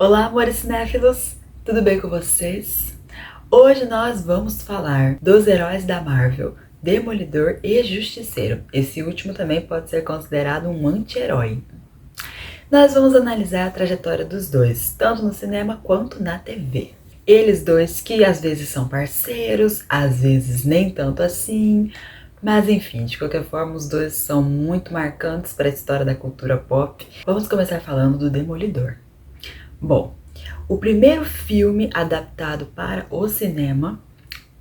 Olá, amores cinéfilos! Tudo bem com vocês? Hoje nós vamos falar dos heróis da Marvel, Demolidor e Justiceiro. Esse último também pode ser considerado um anti-herói. Nós vamos analisar a trajetória dos dois, tanto no cinema quanto na TV. Eles dois que às vezes são parceiros, às vezes nem tanto assim, mas enfim, de qualquer forma os dois são muito marcantes para a história da cultura pop. Vamos começar falando do Demolidor. Bom, o primeiro filme adaptado para o cinema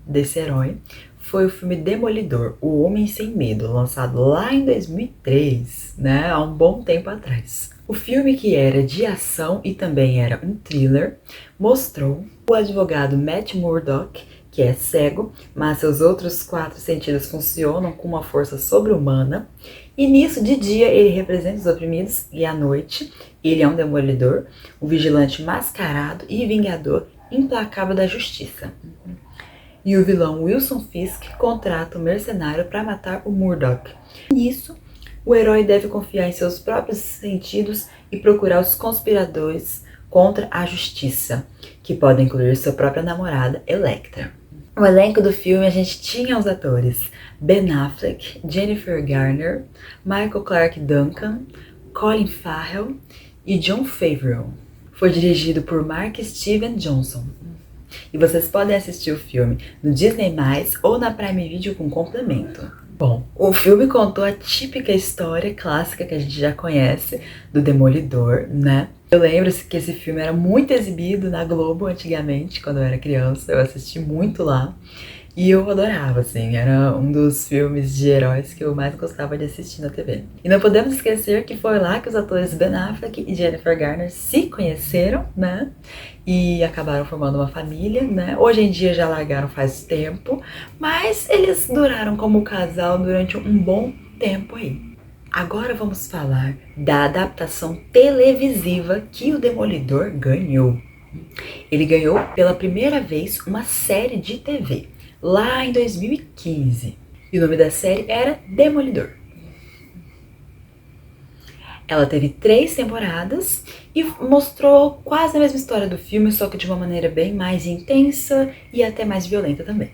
desse herói foi o filme Demolidor, O Homem Sem Medo, lançado lá em 2003, né, há um bom tempo atrás. O filme, que era de ação e também era um thriller, mostrou o advogado Matt Murdock, que é cego, mas seus outros 4 sentidos funcionam com uma força sobre-humana. E nisso, de dia, ele representa os oprimidos e à noite, ele é um demolidor, um vigilante mascarado e vingador implacável da justiça. E o vilão Wilson Fisk contrata um mercenário para matar o Murdock. Nisso, o herói deve confiar em seus próprios sentidos e procurar os conspiradores contra a justiça, que podem incluir sua própria namorada, Elektra. No elenco do filme a gente tinha os atores Ben Affleck, Jennifer Garner, Michael Clarke Duncan, Colin Farrell e Jon Favreau. Foi dirigido por Mark Steven Johnson. E vocês podem assistir o filme no Disney+, ou na Prime Video com complemento. Bom, o filme contou a típica história clássica que a gente já conhece do Demolidor, né? Eu lembro que esse filme era muito exibido na Globo antigamente, quando eu era criança, eu assisti muito lá. E eu adorava, assim, era um dos filmes de heróis que eu mais gostava de assistir na TV. E não podemos esquecer que foi lá que os atores Ben Affleck e Jennifer Garner se conheceram, né? E acabaram formando uma família, né? Hoje em dia já largaram faz tempo, mas eles duraram como casal durante um bom tempo aí. Agora vamos falar da adaptação televisiva que o Demolidor ganhou. Ele ganhou pela primeira vez uma série de TV, lá em 2015. E o nome da série era Demolidor. Ela teve 3 temporadas e mostrou quase a mesma história do filme, só que de uma maneira bem mais intensa e até mais violenta também.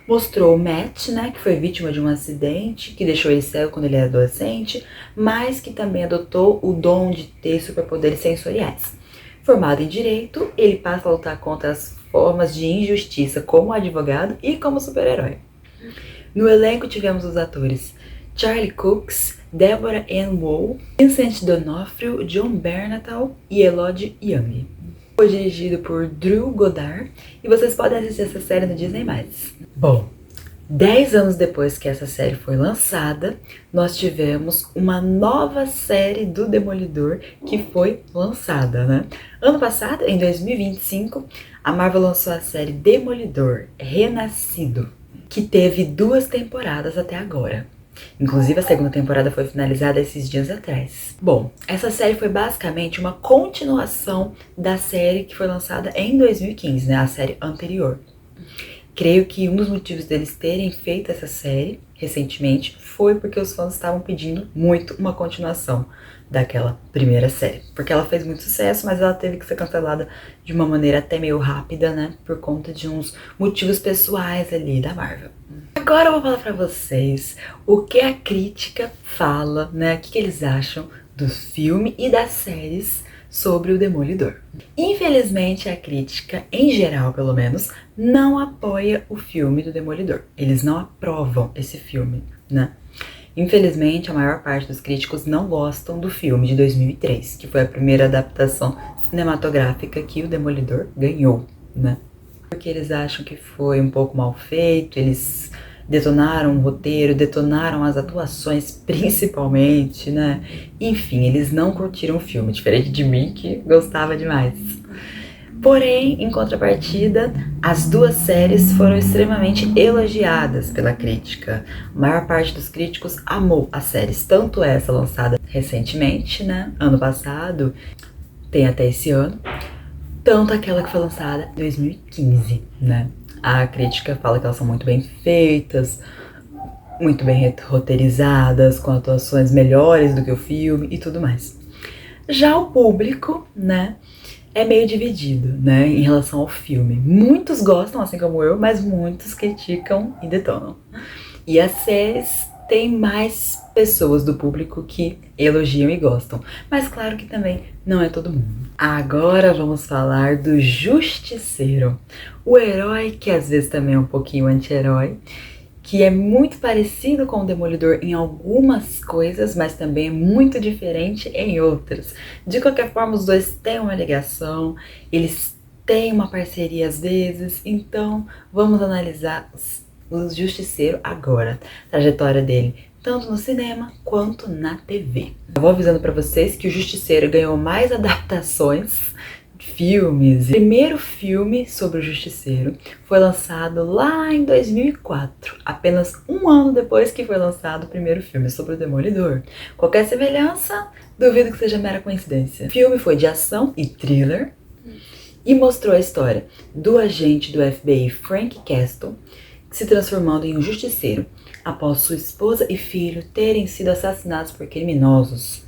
Mostrou o Matt, né, que foi vítima de um acidente que deixou ele cego quando ele era adolescente, mas que também adotou o dom de ter superpoderes sensoriais. Formado em Direito, ele passa a lutar contra as formas de injustiça como advogado e como super-herói. No elenco tivemos os atores Charlie Cox, Deborah Ann Woll, Vincent D'Onofrio, John Bernthal e Elodie Yung. Foi dirigido por Drew Goddard e vocês podem assistir essa série no Disney+. Bom, 10 anos depois que essa série foi lançada, nós tivemos uma nova série do Demolidor que foi lançada, né? Ano passado, em 2025, a Marvel lançou a série Demolidor Renascido, que teve 2 temporadas até agora. Inclusive, a segunda temporada foi finalizada esses dias atrás. Bom, essa série foi basicamente uma continuação da série que foi lançada em 2015, né? A série anterior. Creio que um dos motivos deles terem feito essa série recentemente foi porque os fãs estavam pedindo muito uma continuação daquela primeira série. Porque ela fez muito sucesso, mas ela teve que ser cancelada de uma maneira até meio rápida, né? Por conta de uns motivos pessoais ali da Marvel. Agora eu vou falar pra vocês o que a crítica fala, né? O que eles acham do filme e das séries sobre o Demolidor. Infelizmente, a crítica, em geral pelo menos, não apoia o filme do Demolidor. Eles não aprovam esse filme, né? Infelizmente, a maior parte dos críticos não gostam do filme de 2003, que foi a primeira adaptação cinematográfica que o Demolidor ganhou, né? Porque eles acham que foi um pouco mal feito, eles detonaram o roteiro, detonaram as atuações principalmente, né? Enfim, eles não curtiram o filme, diferente de mim que gostava demais. Porém, em contrapartida, as 2 séries foram extremamente elogiadas pela crítica. A maior parte dos críticos amou as séries, tanto essa lançada recentemente, né? Ano passado, tem até esse ano, tanto aquela que foi lançada em 2015, né? A crítica fala que elas são muito bem feitas, muito bem roteirizadas, com atuações melhores do que o filme e tudo mais. Já o público, né, é meio dividido, né, em relação ao filme. Muitos gostam, assim como eu, mas muitos criticam e detonam. E as séries têm mais pessoas do público que elogiam e gostam. Mas claro que também não é todo mundo. Agora vamos falar do Justiceiro. O herói, que às vezes também é um pouquinho anti-herói, que é muito parecido com o Demolidor em algumas coisas, mas também é muito diferente em outras. De qualquer forma, os dois têm uma ligação, eles têm uma parceria às vezes, então vamos analisar o Justiceiro agora, a trajetória dele, tanto no cinema quanto na TV. Eu vou avisando pra vocês que o Justiceiro ganhou mais adaptações, filmes. O primeiro filme sobre o Justiceiro foi lançado lá em 2004, apenas um ano depois que foi lançado o primeiro filme sobre o Demolidor. Qualquer semelhança, duvido que seja mera coincidência. O filme foi de ação e thriller e mostrou a história do agente do FBI Frank Castle se transformando em um justiceiro após sua esposa e filho terem sido assassinados por criminosos.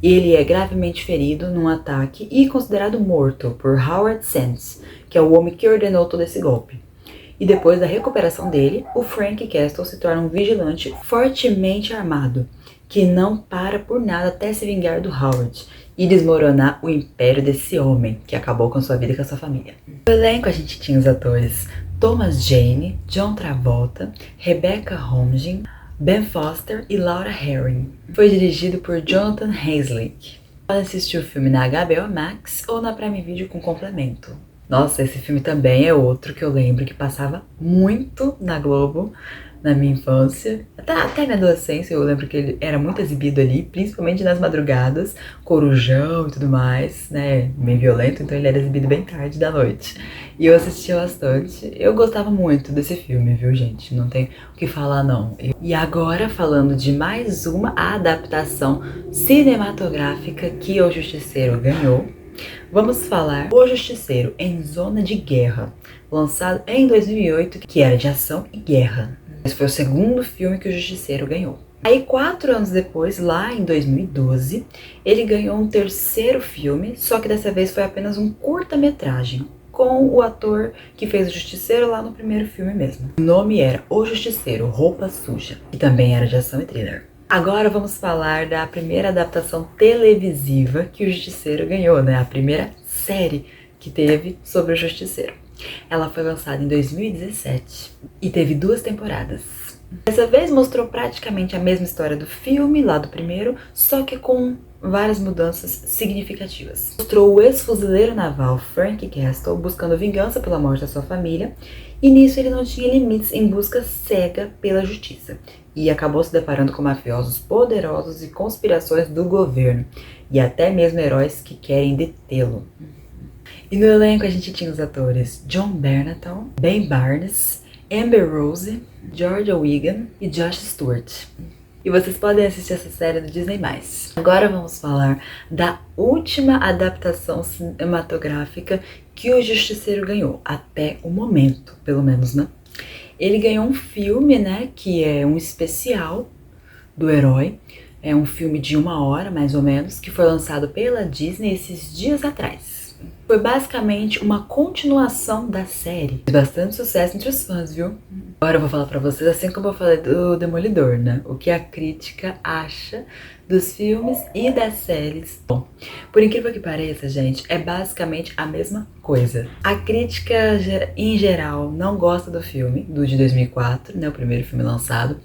Ele é gravemente ferido num ataque e considerado morto por Howard Sands, que é o homem que ordenou todo esse golpe. E depois da recuperação dele, o Frank Castle se torna um vigilante fortemente armado, que não para por nada até se vingar do Howard e desmoronar o império desse homem, que acabou com sua vida e com a sua família. No elenco a gente tinha os atores Thomas Jane, John Travolta, Rebecca Romijn, Ben Foster e Laura Herring. Foi dirigido por Jonathan Haslett. Pode assistir o filme na HBO Max ou na Prime Video com complemento. Nossa, esse filme também é outro que eu lembro que passava muito na Globo na minha infância. Até minha adolescência eu lembro que ele era muito exibido ali, principalmente nas madrugadas, corujão e tudo mais, né? Meio violento, então ele era exibido bem tarde da noite. E eu assistia bastante. Eu gostava muito desse filme, viu, gente? Não tem o que falar, não. E agora, falando de mais uma adaptação cinematográfica que o Justiceiro ganhou, vamos falar O Justiceiro em Zona de Guerra, lançado em 2008, que era de ação e guerra. Esse foi o segundo filme que o Justiceiro ganhou. Aí, 4 anos depois, lá em 2012, ele ganhou um terceiro filme, só que dessa vez foi apenas um curta-metragem, com o ator que fez o Justiceiro lá no primeiro filme mesmo. O nome era O Justiceiro, Roupa Suja, que também era de ação e thriller. Agora vamos falar da primeira adaptação televisiva que o Justiceiro ganhou, né? A primeira série que teve sobre o Justiceiro. Ela foi lançada em 2017 e teve 2 temporadas. Dessa vez mostrou praticamente a mesma história do filme, lá do primeiro, só que com várias mudanças significativas. Mostrou o ex-fuzileiro naval Frank Castle buscando vingança pela morte da sua família, e nisso ele não tinha limites em busca cega pela justiça, e acabou se deparando com mafiosos poderosos e conspirações do governo, e até mesmo heróis que querem detê-lo. E no elenco a gente tinha os atores John Bernthal, Ben Barnes, Amber Rose, Georgia Wigan e Josh Stewart. E vocês podem assistir essa série do Disney+. Agora vamos falar da última adaptação cinematográfica que o Justiceiro ganhou, até o momento, pelo menos, né? Ele ganhou um filme, né, que é um especial do herói. É um filme de 1 hora, mais ou menos, que foi lançado pela Disney esses dias atrás. Foi basicamente uma continuação da série. Fez bastante sucesso entre os fãs, viu? Agora eu vou falar pra vocês, assim como eu falei do Demolidor, né? O que a crítica acha dos filmes e das séries. Bom, por incrível que pareça, gente, é basicamente a mesma coisa. A crítica, em geral, não gosta do filme, do de 2004, né? O primeiro filme lançado.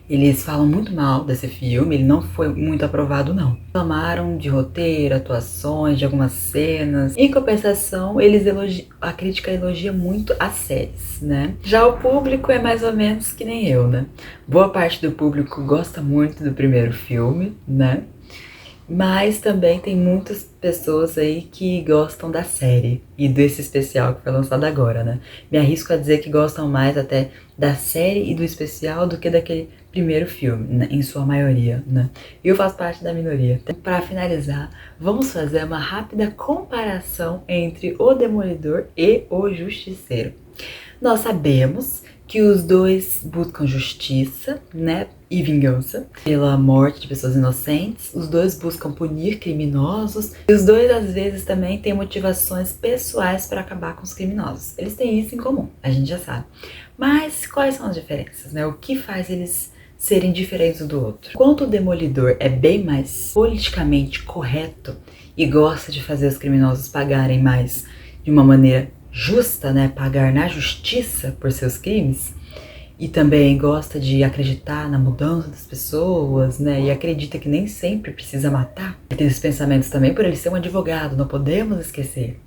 Eles falam muito mal desse filme, ele não foi muito aprovado, não. Reclamaram de roteiro, atuações, de algumas cenas. Em compensação, a crítica elogia muito as séries, né? Já o público é mais ou menos que nem eu, né? Boa parte do público gosta muito do primeiro filme, né? Mas também tem muitas pessoas aí que gostam da série e desse especial que foi lançado agora, né? Me arrisco a dizer que gostam mais até da série e do especial do que daquele primeiro filme, né? Em sua maioria, né? E eu faço parte da minoria. Então, para finalizar, vamos fazer uma rápida comparação entre o Demolidor e o Justiceiro. Nós sabemos que os dois buscam justiça, né, e vingança pela morte de pessoas inocentes. Os dois buscam punir criminosos e os dois às vezes também têm motivações pessoais para acabar com os criminosos. Eles têm isso em comum, a gente já sabe. Mas quais são as diferenças, né? O que faz eles serem diferentes um do outro? Enquanto o Demolidor é bem mais politicamente correto e gosta de fazer os criminosos pagarem mais de uma maneira justa, né, pagar na justiça por seus crimes, e também gosta de acreditar na mudança das pessoas, né, e acredita que nem sempre precisa matar. Ele tem esses pensamentos também por ele ser um advogado, não podemos esquecer.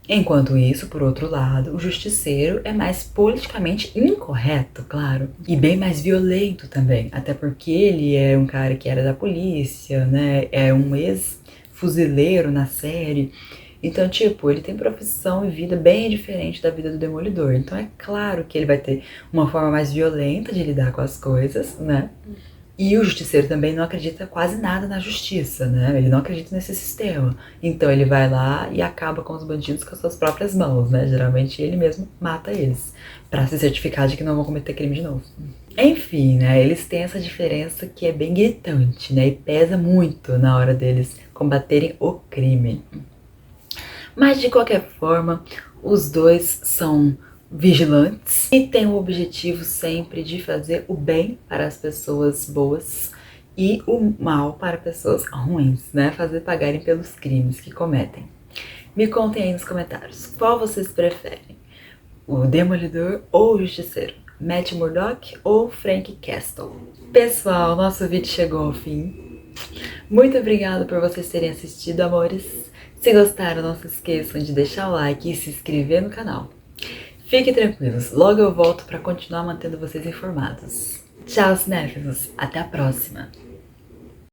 Enquanto isso, por outro lado, o Justiceiro é mais politicamente incorreto, claro, e bem mais violento também, até porque ele é um cara que era da polícia, né, é um ex-fuzileiro na série. Então, tipo, ele tem profissão e vida bem diferente da vida do Demolidor. Então é claro que ele vai ter uma forma mais violenta de lidar com as coisas, né? E o Justiceiro também não acredita quase nada na justiça, né? Ele não acredita nesse sistema. Então ele vai lá e acaba com os bandidos com as suas próprias mãos, né? Geralmente ele mesmo mata eles, pra se certificar de que não vão cometer crime de novo. Enfim, né? Eles têm essa diferença que é bem gritante, né? E pesa muito na hora deles combaterem o crime. Mas de qualquer forma, os dois são vigilantes e têm o objetivo sempre de fazer o bem para as pessoas boas e o mal para pessoas ruins, né? Fazer pagarem pelos crimes que cometem. Me contem aí nos comentários, qual vocês preferem? O Demolidor ou o Justiceiro? Matt Murdock ou Frank Castle? Pessoal, nosso vídeo chegou ao fim. Muito obrigada por vocês terem assistido, amores. Se gostaram, não se esqueçam de deixar o like e se inscrever no canal. Fiquem tranquilos, logo eu volto para continuar mantendo vocês informados. Tchau, cinéfilos, até a próxima!